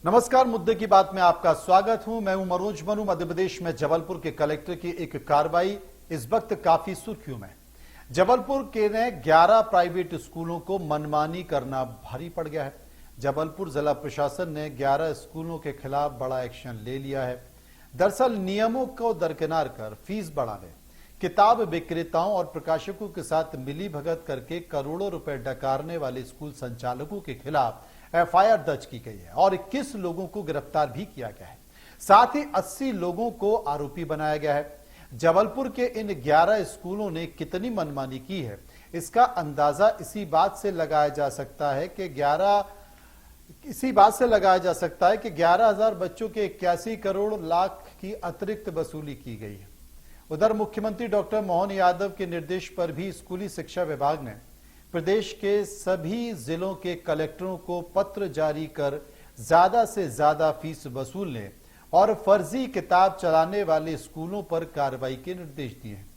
नमस्कार, मुद्दे की बात में आपका स्वागत हूं। मैं हूं मनोज मनु। मध्य प्रदेश में जबलपुर के कलेक्टर की एक कार्रवाई इस वक्त काफी सुर्खियों में। जबलपुर के ने 11 प्राइवेट स्कूलों को मनमानी करना भारी पड़ गया है। जबलपुर जिला प्रशासन ने 11 स्कूलों के खिलाफ बड़ा एक्शन ले लिया है। दरअसल नियमों को दरकिनार कर फीस बढ़ाने, किताब विक्रेताओं और प्रकाशकों के साथ मिलीभगत करके करोड़ों रुपए डकारने वाले स्कूल संचालकों के खिलाफ एफआईआर दर्ज की गई है और 21 लोगों को गिरफ्तार भी किया गया है। साथ ही 80 लोगों को आरोपी बनाया गया है। जबलपुर के इन 11 स्कूलों ने कितनी मनमानी की है, इसका अंदाजा इसी बात से लगाया जा सकता है कि 11,000 बच्चों के 81 करोड़ लाख की अतिरिक्त वसूली की गई है। उधर मुख्यमंत्री डॉक्टर मोहन यादव के निर्देश पर भी स्कूली शिक्षा विभाग ने प्रदेश के सभी जिलों के कलेक्टरों को पत्र जारी कर ज्यादा से ज्यादा फीस वसूलने और फर्जी किताब चलाने वाले स्कूलों पर कार्रवाई के निर्देश दिए हैं।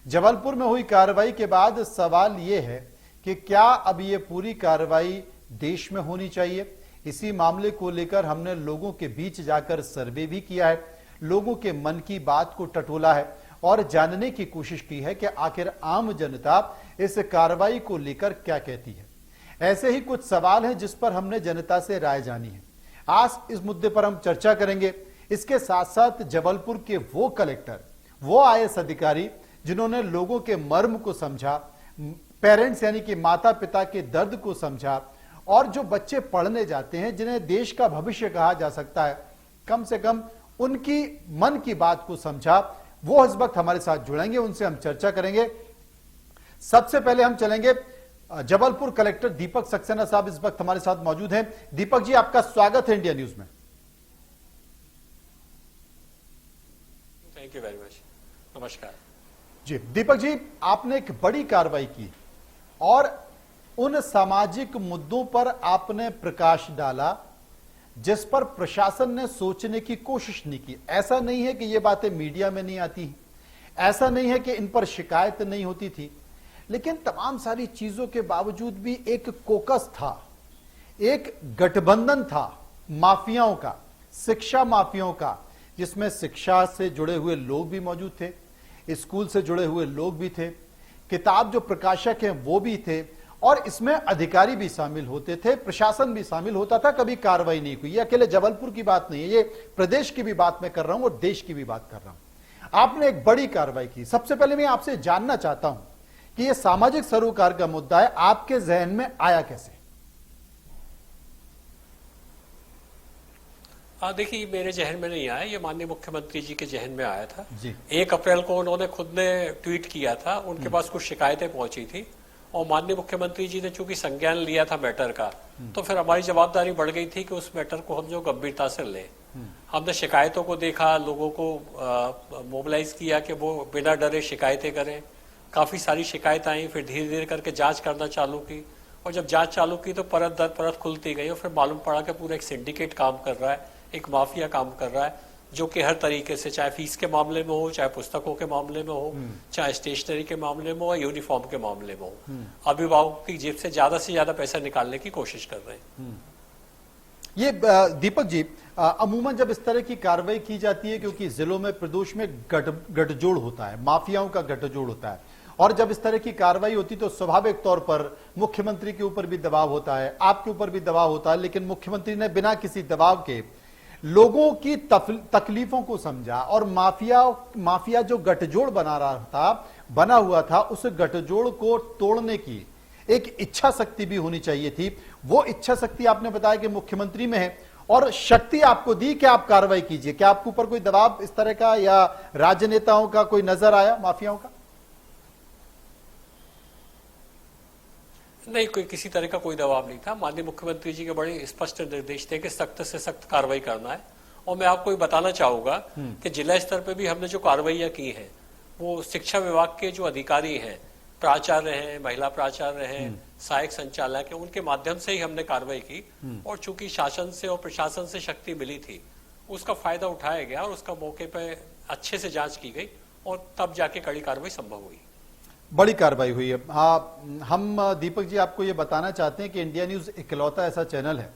जबलपुर में हुई कार्रवाई के बाद सवाल यह है कि क्या अब ये पूरी कार्रवाई देश में होनी चाहिए। इसी मामले को लेकर हमने लोगों के बीच जाकर सर्वे भी किया है, लोगों के मन की बात को टटोला है और जानने की कोशिश की है कि आखिर आम जनता इस कार्रवाई को लेकर क्या कहती है। ऐसे ही कुछ सवाल हैं जिस पर हमने जनता से राय जानी है। आज इस मुद्दे पर हम चर्चा करेंगे। इसके साथ साथ जबलपुर के वो कलेक्टर, वो आईएएस अधिकारी जिन्होंने लोगों के मर्म को समझा, पेरेंट्स यानी कि माता पिता के दर्द को समझा और जो बच्चे पढ़ने जाते हैं जिन्हें देश का भविष्य कहा जा सकता है, कम से कम उनकी मन की बात को समझा, वो इस वक्त हमारे साथ जुड़ेंगे, उनसे हम चर्चा करेंगे। सबसे पहले हम चलेंगे जबलपुर कलेक्टर दीपक सक्सेना साहब इस वक्त हमारे साथ मौजूद हैं। दीपक जी, आपका स्वागत है इंडिया न्यूज में। Thank you very much. नमस्कार जी। दीपक जी, आपने एक बड़ी कार्रवाई की और उन सामाजिक मुद्दों पर आपने प्रकाश डाला जिस पर प्रशासन ने सोचने की कोशिश नहीं की। ऐसा नहीं है कि ये बातें मीडिया में नहीं आती, ऐसा नहीं है कि इन पर शिकायत नहीं होती थी, लेकिन तमाम सारी चीजों के बावजूद भी एक कोकस था, एक गठबंधन था माफियाओं का, शिक्षा माफियाओं का, जिसमें शिक्षा से जुड़े हुए लोग भी मौजूद थे, स्कूल से जुड़े हुए लोग भी थे, किताब जो प्रकाशक हैं वो भी थे और इसमें अधिकारी भी शामिल होते थे, प्रशासन भी शामिल होता था। कभी कार्रवाई नहीं हुई। ये अकेले जबलपुर की बात नहीं है, ये प्रदेश की भी बात मैं कर रहा हूं और देश की भी बात कर रहा हूं। आपने एक बड़ी कार्रवाई की। सबसे पहले मैं आपसे जानना चाहता हूं कि यह सामाजिक सरोकार का मुद्दा है, आपके जहन में आया कैसे? देखिए, मेरे जहन में नहीं आया, ये माननीय मुख्यमंत्री जी के जहन में आया था जी। 1 अप्रैल को उन्होंने खुद ने ट्वीट किया था, उनके पास कुछ शिकायतें पहुंची थी और माननीय मुख्यमंत्री जी ने चूंकि संज्ञान लिया था मैटर का, तो फिर हमारी जवाबदारी बढ़ गई थी कि उस मैटर को हम जो गंभीरता से लें। हमने शिकायतों को देखा, लोगों को मोबिलाइज किया कि वो बिना डरे शिकायतें करें। काफी सारी शिकायत आई, फिर धीरे धीरे करके जांच करना चालू की और जब जांच चालू की तो परत दर परत खुलती गई और फिर मालूम पड़ा कि पूरा एक सिंडिकेट काम कर रहा है, एक माफिया काम कर रहा है, जो कि हर तरीके से, चाहे फीस के मामले में हो, चाहे पुस्तकों के मामले में हो, चाहे स्टेशनरी के मामले में हो, यूनिफॉर्म के मामले में हो, अभिभावकों की जेब से ज्यादा पैसा निकालने की कोशिश कर रहे हैं। ये दीपक जी, अमूमन जब इस तरह की कार्रवाई की जाती है, क्योंकि जिलों में प्रदेश में गठजोड़ होता है, माफियाओं का गठजोड़ होता है, और जब इस तरह की कार्रवाई होती तो स्वाभाविक तौर पर मुख्यमंत्री के ऊपर भी दबाव होता है, आपके ऊपर भी दबाव होता है, लेकिन मुख्यमंत्री ने बिना किसी दबाव के लोगों की तकलीफों को समझा और माफिया जो गठजोड़ बना हुआ था, उस गठजोड़ को तोड़ने की एक इच्छा शक्ति भी होनी चाहिए थी। वो इच्छा शक्ति आपने बताया कि मुख्यमंत्री में है और शक्ति आपको दी कि आप कार्रवाई कीजिए। क्या आपके ऊपर कोई दबाव इस तरह का या राजनेताओं का कोई नजर आया, माफियाओं का? नहीं, कोई किसी तरह का कोई दबाव नहीं था। माननीय मुख्यमंत्री जी के बड़े स्पष्ट निर्देश थे कि सख्त से सख्त कार्रवाई करना है। और मैं आपको बताना चाहूंगा कि जिला स्तर पे भी हमने जो कार्रवाइयां की हैं, वो शिक्षा विभाग के जो अधिकारी हैं, प्राचार्य हैं, महिला प्राचार्य हैं, सहायक संचालक हैं, उनके माध्यम से ही हमने कार्रवाई की। और चूंकि शासन से और प्रशासन से शक्ति मिली थी, उसका फायदा उठाया गया और उसका मौके पर अच्छे से जांच की गई और तब जाके कड़ी कार्रवाई संभव हुई। बड़ी कार्रवाई हुई है। हाँ, हम दीपक जी आपको ये बताना चाहते हैं कि इंडिया न्यूज इकलौता ऐसा चैनल है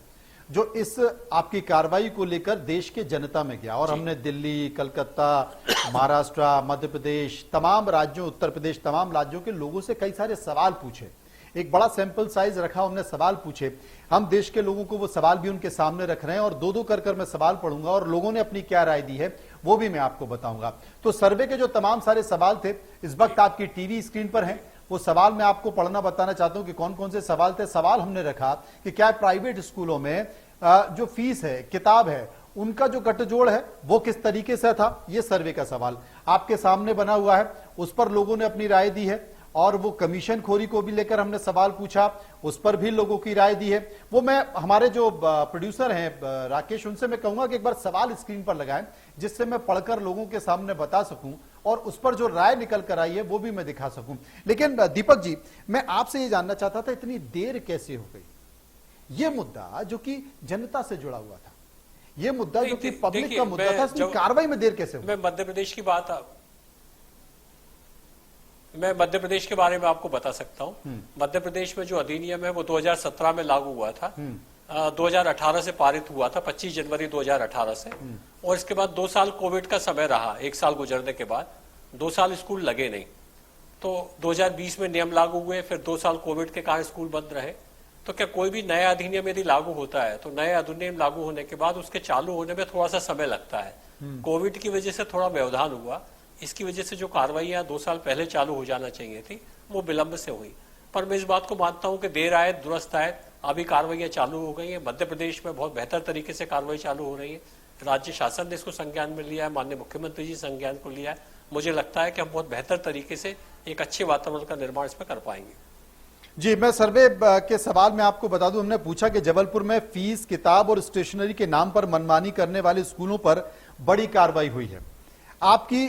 जो इस आपकी कार्रवाई को लेकर देश के जनता में गया, और हमने दिल्ली, कलकत्ता, महाराष्ट्र, मध्य प्रदेश, तमाम राज्यों, उत्तर प्रदेश, तमाम राज्यों के लोगों से कई सारे सवाल पूछे। एक बड़ा सैंपल साइज रखा, हमने सवाल पूछे। हम देश के लोगों को वो सवाल भी उनके सामने रख रहे हैं, और दो दो कर मैं सवाल पढ़ूंगा और लोगों ने अपनी क्या राय दी है वो भी मैं आपको बताऊंगा। तो सर्वे के जो तमाम सारे सवाल थे इस वक्त आपकी टीवी स्क्रीन पर हैं। वो सवाल मैं आपको पढ़ना बताना चाहता हूं कि कौन कौन से सवाल थे। सवाल हमने रखा कि क्या प्राइवेट स्कूलों में जो फीस है, किताब है, उनका जो गठजोड़ है वो किस तरीके से था। ये सर्वे का सवाल आपके सामने बना हुआ है, उस पर लोगों ने अपनी राय दी है। और वो कमीशन खोरी को भी लेकर हमने सवाल पूछा, उस पर भी लोगों की राय दी है। वो मैं हमारे जो प्रोड्यूसर हैं राकेश, उनसे मैं कहूंगा कि एक बार सवाल स्क्रीन पर लगाएं जिससे मैं पढ़कर लोगों के सामने बता सकूं और उस पर जो राय निकल कर आई है वो भी मैं दिखा सकूं। लेकिन दीपक जी, मैं आपसे ये जानना चाहता था इतनी देर कैसे हो गई। ये मुद्दा जो कि जनता से जुड़ा हुआ था, ये मुद्दा जो कि पब्लिक का मुद्दा था, इसमें कार्रवाई में देर कैसे हुई? मैं मध्य प्रदेश के बारे में आपको बता सकता हूं। मध्य प्रदेश में जो अधिनियम है वो 2017 में लागू हुआ था, 2018 से पारित हुआ था, 25 जनवरी 2018 से। और इसके बाद 2 साल कोविड का समय रहा, 1 साल गुजरने के बाद 2 साल स्कूल लगे नहीं। तो 2020 में नियम लागू हुए, फिर 2 साल कोविड के कारण स्कूल बंद रहे। तो क्या कोई भी नया अधिनियम यदि लागू होता है तो नया अधिनियम लागू होने के बाद उसके चालू होने में थोड़ा सा समय लगता है। कोविड की वजह से थोड़ा व्यवधान हुआ, इसकी वजह से जो कार्रवाइयां 2 साल पहले चालू हो जाना चाहिए थी वो विलंब से हुई। पर मैं इस बात को मानता हूं कि देर आए दुरुस्त आए, अभी कार्रवाइयां चालू हो गई हैं। मध्य प्रदेश में बहुत बेहतर तरीके से कार्रवाई चालू हो रही है। राज्य शासन ने इसको संज्ञान में लिया है, माननीय मुख्यमंत्री जी संज्ञान को लिया है। मुझे लगता है कि हम बहुत बेहतर तरीके से एक अच्छे वातावरण का निर्माण इसमें कर पाएंगे। जी, मैं सर्वे के सवाल में आपको बता दूं, हमने पूछा कि जबलपुर में फीस, किताब और स्टेशनरी के नाम पर मनमानी करने वाले स्कूलों पर बड़ी कार्रवाई हुई है। आपकी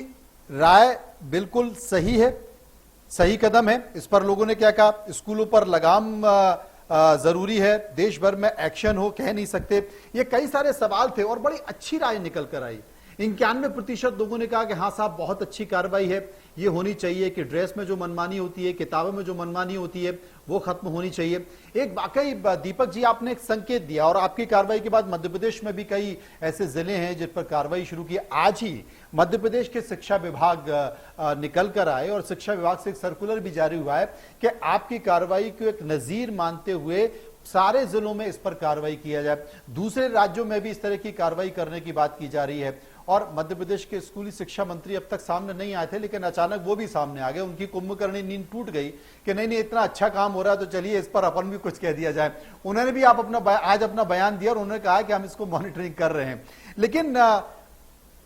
राय बिल्कुल सही है, सही कदम है। इस पर लोगों ने क्या कहा, स्कूलों पर लगाम जरूरी है, देश भर में एक्शन हो, कह नहीं सकते। ये कई सारे सवाल थे और बड़ी अच्छी राय निकल कर आई। 91% लोगों ने कहा कि हाँ साहब बहुत अच्छी कार्रवाई है, ये होनी चाहिए कि ड्रेस में जो मनमानी होती है, किताबों में जो मनमानी होती है वो खत्म होनी चाहिए। एक वाकई दीपक जी आपने एक संकेत दिया, और आपकी कार्रवाई के बाद मध्य प्रदेश में भी कई ऐसे जिले हैं जिन पर कार्रवाई शुरू की। आज ही मध्य प्रदेश के शिक्षा विभाग निकल कर आए और शिक्षा विभाग से एक सर्कुलर भी जारी हुआ है कि आपकी कार्रवाई को एक नजीर मानते हुए सारे जिलों में इस पर कार्रवाई किया जाए। दूसरे राज्यों में भी इस तरह की कार्रवाई करने की बात की जा रही है। और मध्य प्रदेश के स्कूली शिक्षा मंत्री अब तक सामने नहीं आए थे, लेकिन अचानक वो भी सामने आ गए। उनकी कुंभकर्णी नींद टूट गई कि नहीं इतना अच्छा काम हो रहा है तो चलिए इस पर अपन भी कुछ कह दिया जाए। उन्होंने भी आज अपना बयान दिया और उन्होंने कहा कि हम इसको मॉनिटरिंग कर रहे हैं। लेकिन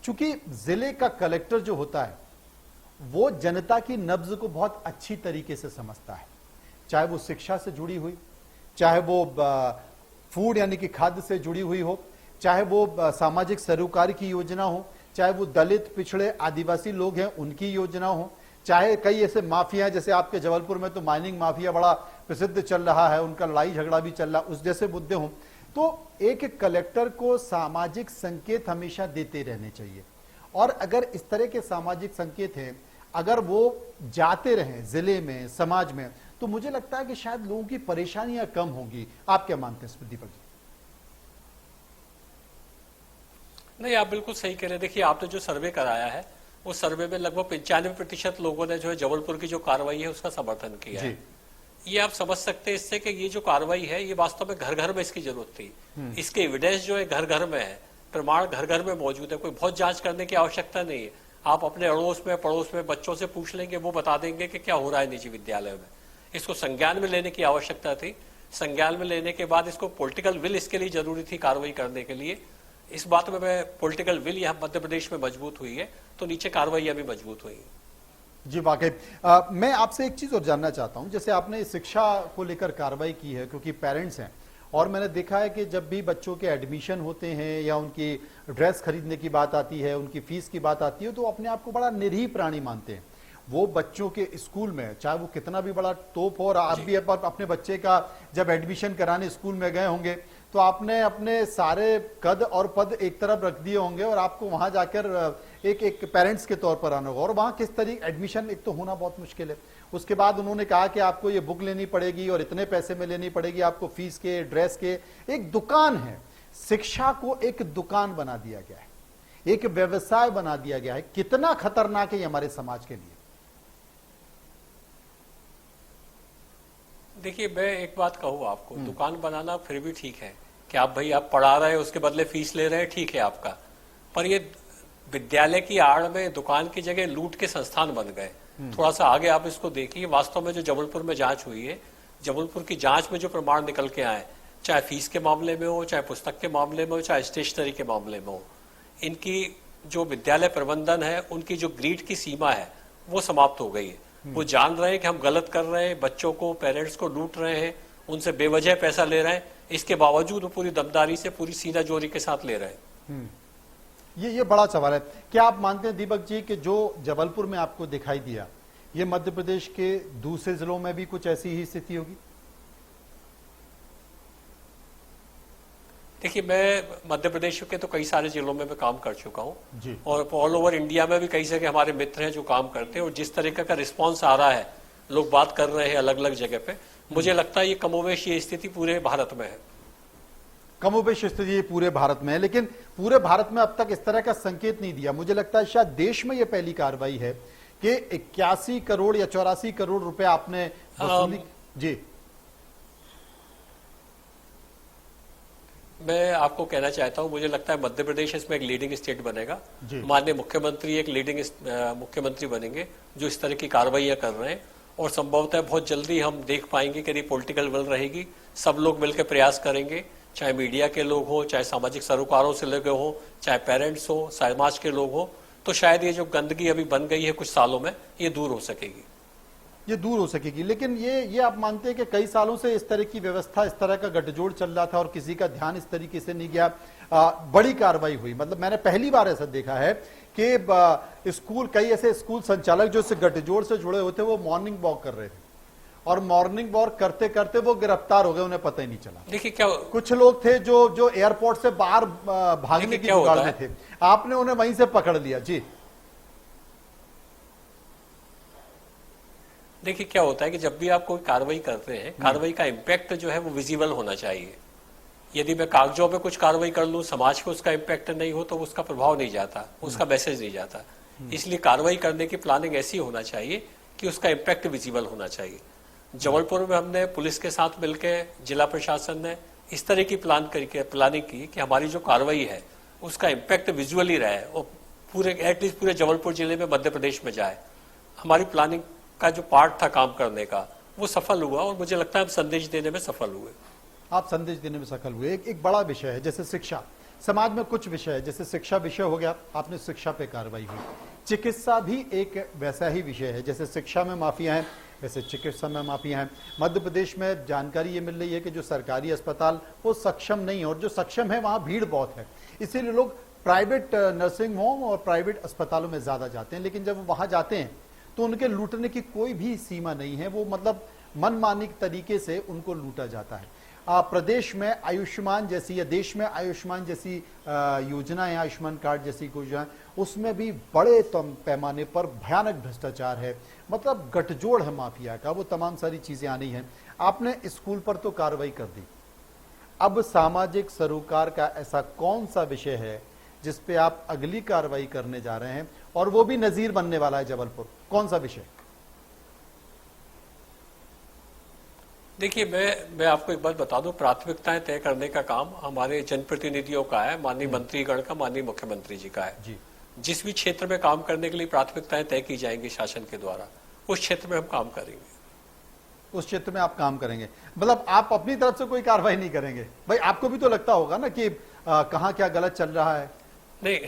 चूंकि जिले का कलेक्टर जो होता है वो जनता की नब्ज को बहुत अच्छी तरीके से समझता है, चाहे वो शिक्षा से जुड़ी हुई, चाहे वो फूड यानी कि खाद्य से जुड़ी हुई हो, चाहे वो सामाजिक सरोकार की योजना हो, चाहे वो दलित, पिछड़े, आदिवासी लोग हैं उनकी योजना हो, चाहे कई ऐसे माफिया जैसे आपके जबलपुर में तो माइनिंग माफिया बड़ा प्रसिद्ध चल रहा है, उनका लड़ाई झगड़ा भी चल रहा, उस जैसे मुद्दे हों। तो एक कलेक्टर को सामाजिक संकेत हमेशा देते रहने चाहिए। और अगर इस तरह के सामाजिक संकेत हैं, अगर वो जाते रहें जिले में, समाज में, तो मुझे लगता है कि शायद लोगों की परेशानियां कम होंगी। आप क्या मानते हैं दीपक जी? नहीं, आप बिल्कुल सही कह रहे हैं। देखिए, आपने जो सर्वे कराया है उस सर्वे में लगभग 95% लोगों ने जो है जबलपुर की जो कार्रवाई है उसका समर्थन किया है। ये आप समझ सकते हैं इससे कि ये जो कार्रवाई है ये वास्तव में घर घर में इसकी जरूरत थी। इसके एविडेंस जो है घर घर में है, प्रमाण घर घर में मौजूद है। कोई बहुत जांच करने की आवश्यकता नहीं है। आप अपने अड़ोस में, पड़ोस में बच्चों से पूछ लेंगे, वो बता देंगे कि क्या हो रहा है निजी विद्यालय में। इसको संज्ञान में लेने की आवश्यकता थी। संज्ञान में लेने के बाद इसको पॉलिटिकल विल इसके लिए जरूरी थी कार्रवाई करने के लिए। इस बात में पॉलिटिकल विल यहाँ मध्य प्रदेश में मजबूत हुई है, तो नीचे कार्रवाई भी मजबूत हुई है। जी वाकई। मैं आपसे एक चीज और जानना चाहता हूं, जैसे आपने शिक्षा को लेकर कार्रवाई की है क्योंकि पेरेंट्स हैं, और मैंने देखा है कि जब भी बच्चों के एडमिशन होते हैं या उनकी ड्रेस खरीदने की बात आती है, उनकी फीस की बात आती है, तो अपने आप को बड़ा निरीह प्राणी मानते हैं। वो बच्चों के स्कूल में चाहे वो कितना भी बड़ा तोप हो, और आप भी अपने बच्चे का जब एडमिशन कराने स्कूल में गए होंगे तो आपने अपने सारे कद और पद एक तरफ रख दिए होंगे और आपको वहां जाकर एक पेरेंट्स के तौर पर आना होगा। और वहां किस तरीके एडमिशन एक तो होना बहुत मुश्किल है, उसके बाद उन्होंने कहा कि आपको ये बुक लेनी पड़ेगी और इतने पैसे में लेनी पड़ेगी, आपको फीस के, ड्रेस के, एक दुकान है। शिक्षा को एक दुकान बना दिया गया है, एक व्यवसाय बना दिया गया है। कितना खतरनाक है ये हमारे समाज के लिए। देखिए, मैं एक बात कहूँ आपको, दुकान बनाना फिर भी ठीक है कि आप भाई आप पढ़ा रहे हैं, उसके बदले फीस ले रहे हैं, ठीक है आपका। पर ये विद्यालय की आड़ में दुकान की जगह लूट के संस्थान बन गए। थोड़ा सा आगे आप इसको देखिए, वास्तव में जो जबलपुर में जांच हुई है, जबलपुर की जांच में जो प्रमाण निकल के आए, चाहे फीस के मामले में हो, चाहे पुस्तक के मामले में हो, चाहे स्टेशनरी के मामले में हो, इनकी जो विद्यालय प्रबंधन है, उनकी जो ग्रीड की सीमा है वो समाप्त हो गई है। वो जान रहे हैं कि हम गलत कर रहे हैं, बच्चों को, पेरेंट्स को लूट रहे हैं, उनसे बेवजह पैसा ले रहे हैं, इसके बावजूद वो पूरी दमदारी से, पूरी सीना जोरी के साथ ले रहे हैं। ये बड़ा सवाल है। क्या आप मानते हैं दीपक जी कि जो जबलपुर में आपको दिखाई दिया, ये मध्य प्रदेश के दूसरे जिलों में भी कुछ ऐसी ही स्थिति होगी? देखिए, मैं मध्य प्रदेश के तो कई सारे जिलों में मैं काम कर चुका हूँ जी। और ऑल ओवर इंडिया में भी कई जगह हमारे मित्र हैं जो काम करते हैं, और जिस तरीके का रिस्पांस आ रहा है, लोग बात कर रहे हैं अलग अलग जगह पे, मुझे लगता है ये कमोवेश ये स्थिति पूरे भारत में है। कमोबेश स्थिति ये पूरे भारत में है, लेकिन पूरे भारत में अब तक इस तरह का संकेत नहीं दिया। मुझे लगता है शायद देश में ये पहली कार्रवाई है कि 81 करोड़ या 84 करोड़ रुपए आपने वसूली। जी, मैं आपको कहना चाहता हूं, मुझे लगता है मध्य प्रदेश इसमें एक लीडिंग स्टेट बनेगा। माननीय मुख्यमंत्री एक लीडिंग मुख्यमंत्री बनेंगे जो इस तरह की कार्रवाइयां कर रहे हैं, और संभवतः बहुत जल्दी हम देख पाएंगे कि यदि पॉलिटिकल विल रहेगी, सब लोग मिलकर प्रयास करेंगे, चाहे मीडिया के लोग हो, चाहे सामाजिक सरोकारों से लगे हो, चाहे पेरेंट्स हो, समाज के लोग हो, तो शायद ये जो गंदगी अभी बन गई है कुछ सालों में, ये दूर हो सकेगी। ये दूर हो सकेगी। लेकिन ये आप मानते हैं कि कई सालों से इस तरह की व्यवस्था, इस तरह का गठजोड़ चल रहा था और किसी का ध्यान इस तरीके से नहीं गया, बड़ी कार्रवाई हुई। मतलब मैंने पहली बार ऐसा देखा है कि स्कूल, कई ऐसे स्कूल संचालक जो इस गठजोड़ से जुड़े हुए थे, वो मॉर्निंग वॉक कर रहे थे और मॉर्निंग वॉक करते करते वो गिरफ्तार हो गए, उन्हें पता ही नहीं चला। देखिए क्या, कुछ लोग थे जो एयरपोर्ट से बाहर भागने की जुगाड़ में थे, आपने उन्हें वहीं से पकड़ लिया। जी, देखिए क्या होता है कि जब भी आप कोई कार्रवाई करते हैं, कार्रवाई का इम्पैक्ट जो है वो विजिबल होना चाहिए। यदि मैं कागजों पे कुछ कार्रवाई कर लूं, समाज को उसका इम्पैक्ट नहीं हो, तो उसका प्रभाव नहीं जाता, उसका मैसेज नहीं जाता। इसलिए कार्रवाई करने की प्लानिंग ऐसी होना चाहिए कि उसका इम्पैक्ट विजिबल होना चाहिए। जबलपुर में हमने पुलिस के साथ मिलकर, जिला प्रशासन ने इस तरह की प्लानिंग की कि हमारी जो कार्रवाई है उसका इम्पैक्ट विजुअली रहे और पूरे, एटलीस्ट पूरे जबलपुर जिले में, मध्य प्रदेश में जाए। हमारी प्लानिंग का जो पार्ट था काम करने का, वो सफल हुआ और मुझे लगता है हम संदेश देने में सफल हुए। आप संदेश देने में सफल हुए। एक बड़ा विषय है जैसे शिक्षा, समाज में कुछ विषय है, जैसे शिक्षा विषय हो गया, आपने शिक्षा पे कार्रवाई हुई। चिकित्सा भी एक वैसा ही विषय है, जैसे शिक्षा में माफिया है वैसे चिकित्सा में माफिया है। मध्य प्रदेश में जानकारी ये मिल रही है कि जो सरकारी अस्पताल वो सक्षम नहीं है, और जो सक्षम है वहां भीड़ बहुत है, इसीलिए लोग प्राइवेट नर्सिंग होम और प्राइवेट अस्पतालों में ज्यादा जाते हैं। लेकिन जब वो वहां जाते हैं तो उनके लूटने की कोई भी सीमा नहीं है, वो मतलब मनमानी तरीके से उनको लूटा जाता है। प्रदेश में आयुष्मान जैसी या देश में आयुष्मान जैसी योजनाएं, आयुष्मान कार्ड जैसी योजनाएं, उसमें भी बड़े पैमाने पर भयानक भ्रष्टाचार है, मतलब गठजोड़ है माफिया का, वो तमाम सारी चीजें आनी हैं। आपने स्कूल पर तो कार्रवाई कर दी, अब सामाजिक सरोकार का ऐसा कौन सा विषय है जिस पे आप अगली कार्रवाई करने जा रहे हैं, और वो भी नजीर बनने वाला है जबलपुर? कौन सा विषय? देखिए, मैं आपको एक बात बता दूं, प्राथमिकताएं तय करने का काम हमारे जनप्रतिनिधियों का है, माननीय मंत्रीगण का, माननीय मुख्यमंत्री जी का है। जी। जिस भी क्षेत्र में काम करने के लिए प्राथमिकताएं तय की जाएंगी शासन के द्वारा, उस क्षेत्र में हम काम करेंगे। उस क्षेत्र में आप काम करेंगे, मतलब आप अपनी तरफ से कोई कार्रवाई नहीं करेंगे? भाई आपको भी तो लगता होगा ना कि कहाँ क्या गलत चल रहा है। नहीं,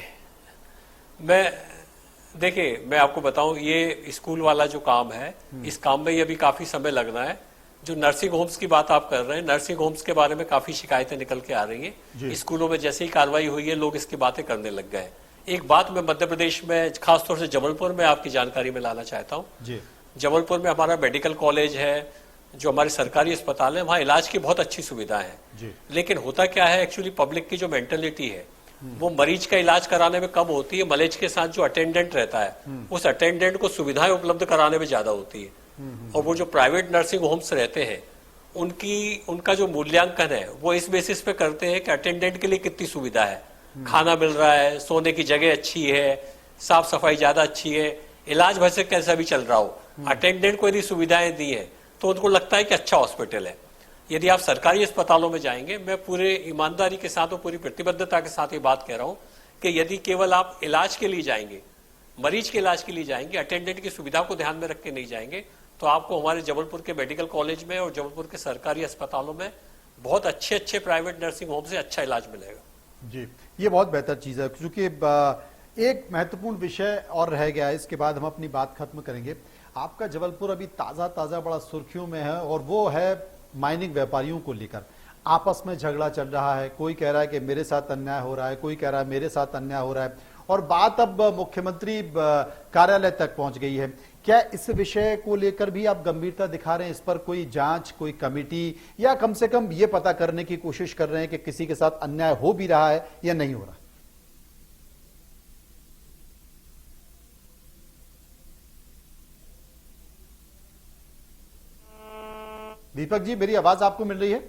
देखिए मैं आपको बताऊं, ये स्कूल वाला जो काम है, इस काम में ये भी काफी समय लगना है। जो नर्सिंग होम्स की बात आप कर रहे हैं, नर्सिंग होम्स के बारे में काफी शिकायतें निकल के आ रही हैं। स्कूलों में जैसे ही कार्रवाई हुई है, लोग इसकी बातें करने लग गए। एक बात मैं मध्य प्रदेश में, खासतौर से जबलपुर में आपकी जानकारी में लाना चाहता हूँ। जबलपुर में हमारा मेडिकल कॉलेज है, जो हमारे सरकारी अस्पताल है, वहाँ इलाज की बहुत अच्छी सुविधा है। लेकिन होता क्या है, एक्चुअली पब्लिक की जो मेंटेलिटी है वो मरीज का इलाज कराने में कम होती है, मरीज के साथ जो अटेंडेंट रहता है उस अटेंडेंट को सुविधाएं उपलब्ध कराने में ज्यादा होती है। और वो जो प्राइवेट नर्सिंग होम्स रहते हैं उनका जो मूल्यांकन है वो इस बेसिस पे करते हैं कि अटेंडेंट के लिए कितनी सुविधा है, खाना मिल रहा है, सोने की जगह अच्छी है, साफ सफाई ज्यादा अच्छी है, इलाज वैसे कैसा भी चल रहा हो, अटेंडेंट को यदि सुविधाएं दी है तो उनको लगता है कि अच्छा हॉस्पिटल है। यदि आप सरकारी अस्पतालों में जाएंगे, मैं पूरे ईमानदारी के साथ और पूरी प्रतिबद्धता के साथ ये बात कह रहा हूं कि यदि केवल आप इलाज के लिए जाएंगे, मरीज के इलाज के लिए जाएंगे, अटेंडेंट की सुविधा को ध्यान में रख के नहीं जाएंगे, तो आपको हमारे जबलपुर के मेडिकल कॉलेज में और जबलपुर के सरकारी अस्पतालों में बहुत अच्छे अच्छे प्राइवेट नर्सिंग होम से अच्छा इलाज मिलेगा। जी, ये बहुत बेहतर चीज है, क्योंकि एक महत्वपूर्ण विषय और रह गया है, इसके बाद हम अपनी बात खत्म करेंगे। आपका जबलपुर अभी ताजा ताजा बड़ा सुर्खियों में है, और वो है माइनिंग व्यापारियों को लेकर आपस में झगड़ा चल रहा है। कोई कह रहा है कि मेरे साथ अन्याय हो रहा है, कोई कह रहा है मेरे साथ अन्याय हो रहा है, और बात अब मुख्यमंत्री कार्यालय तक पहुंच गई है। क्या इस विषय को लेकर भी आप गंभीरता दिखा रहे हैं? इस पर कोई जांच, कोई कमेटी, या कम से कम ये पता करने की कोशिश कर रहे हैं कि किसी के साथ अन्याय हो भी रहा है या नहीं हो रहा? दीपक जी, मेरी आवाज आपको मिल रही है?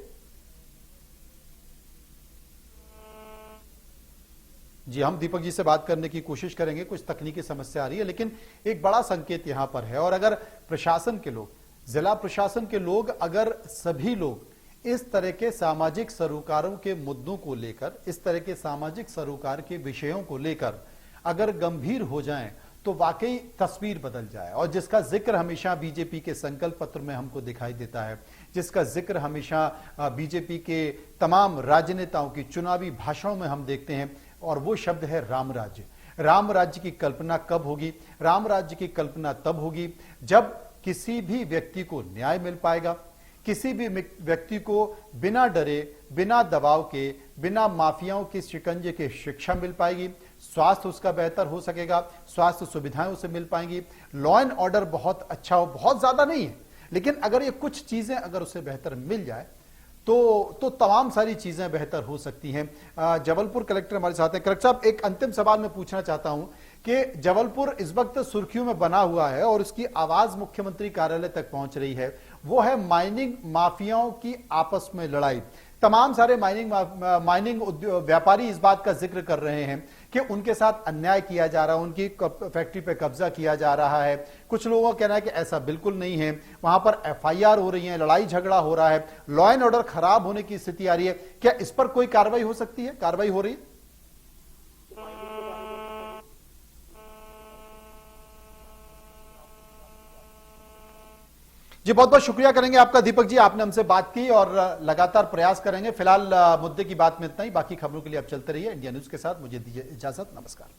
जी, हम दीपक जी से बात करने की कोशिश करेंगे। कुछ तकनीकी समस्या आ रही है, लेकिन एक बड़ा संकेत यहां पर है। और अगर प्रशासन के लोग, जिला प्रशासन के लोग, अगर सभी लोग इस तरह के सामाजिक सरोकारों के मुद्दों को लेकर, इस तरह के सामाजिक सरोकार के विषयों को लेकर अगर गंभीर हो जाएं, तो वाकई तस्वीर बदल जाए। और जिसका जिक्र हमेशा बीजेपी के संकल्प पत्र में हमको दिखाई देता है, जिसका जिक्र हमेशा बीजेपी के तमाम राजनेताओं की चुनावी भाषणों में हम देखते हैं, और वो शब्द है राम राज्य। राम राज्य की कल्पना कब होगी? राम राज्य की कल्पना तब होगी जब किसी भी व्यक्ति को न्याय मिल पाएगा, किसी भी व्यक्ति को बिना डरे, बिना दबाव के, बिना माफियाओं के शिकंजे के शिक्षा मिल पाएगी, स्वास्थ्य उसका बेहतर हो सकेगा, स्वास्थ्य सुविधाएं उसे मिल पाएंगी, लॉ एंड ऑर्डर बहुत अच्छा हो, बहुत ज्यादा नहीं है, लेकिन अगर ये कुछ चीजें अगर उसे बेहतर मिल जाए तो तमाम सारी चीजें बेहतर हो सकती हैं। जबलपुर कलेक्टर हमारे साथ हैं। कलेक्टर साहब, एक अंतिम सवाल मैं पूछना चाहता हूं कि जबलपुर इस वक्त सुर्खियों में बना हुआ है और उसकी आवाज मुख्यमंत्री कार्यालय तक पहुंच रही है, वो है माइनिंग माफियाओं की आपस में लड़ाई। तमाम सारे माइनिंग व्यापारी इस बात का जिक्र कर रहे हैं कि उनके साथ अन्याय किया जा रहा है, उनकी फैक्ट्री पे कब्जा किया जा रहा है। कुछ लोगों का कहना है कि ऐसा बिल्कुल नहीं है, वहां पर एफआईआर हो रही है, लड़ाई झगड़ा हो रहा है, लॉ एंड ऑर्डर खराब होने की स्थिति आ रही है। क्या इस पर कोई कार्रवाई हो सकती है? कार्रवाई हो रही है? जी, बहुत बहुत शुक्रिया करेंगे आपका दीपक जी, आपने हमसे बात की और लगातार प्रयास करेंगे। फिलहाल मुद्दे की बात में इतना ही, बाकी खबरों के लिए आप चलते रहिए इंडिया न्यूज के साथ। मुझे दीजिए इजाजत, नमस्कार।